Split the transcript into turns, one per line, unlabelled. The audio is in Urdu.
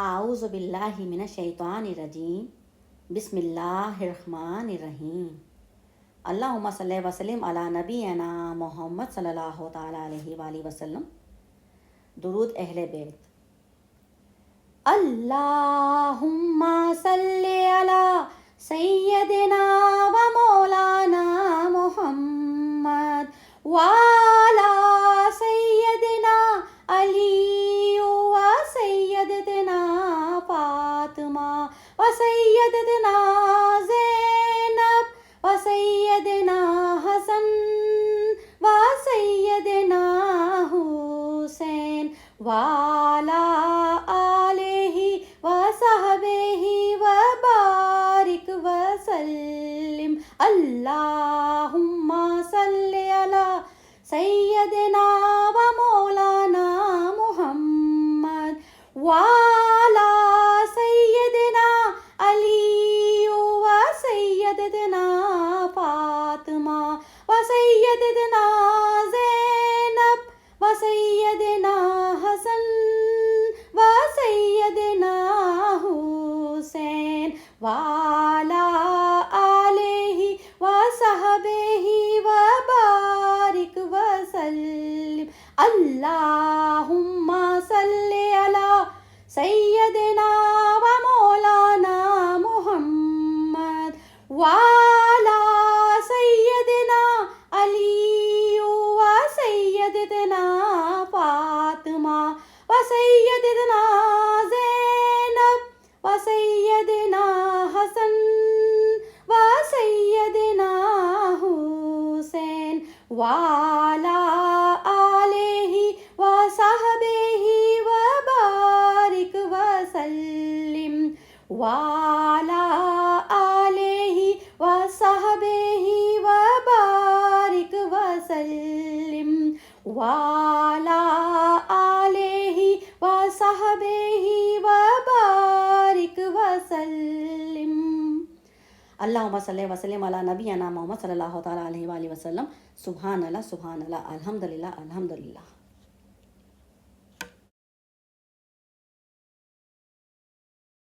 اعوذ باللہ من الشیطان الرجیم، بسم اللہ الرحمن الرحیم۔ اللہم صلی وسلم علی نبینا محمد صلی اللہ تعالی علیہ وآلہ وسلم۔ درود اہل بیت۔ اللہم صلی علی سیدنا و مولانا محمد وعلی سیدنا علی و سیدتنا فاطمہ و سیدتنا زینب و سیدنا حسن و سیدنا حسین وعلی آلہ و صحبہ و بارک وسلم۔ اللہم صلی علی سیدنا و مولانا محمد وعلی سیدنا علی و سیدتنا فاطمہ و سیدتنا زینب و سیدنا حسن و سیدنا حسین وعلی آلہ و صحبہ و بارک وسلم۔ اللہم صلی علی سیدنا و مولانا محمد وعلی سیدنا علی و سیدتنا فاطمہ و سیدتنا زینب و سیدنا حسن و سیدنا حسین وعلی آلہ و صحبہ و بارک وسلم وعلی آلہ و صحبہ و بارک وسلم وعلی آلہ و صحبہ و بارک وسلم۔ اللہم صلی وسلم علی نبینا محمد صلی اللہ تعالی علیہ وآلہ وسلم۔ سبحان اللہ، سبحان اللہ، الحمدللہ، الحمدللہ۔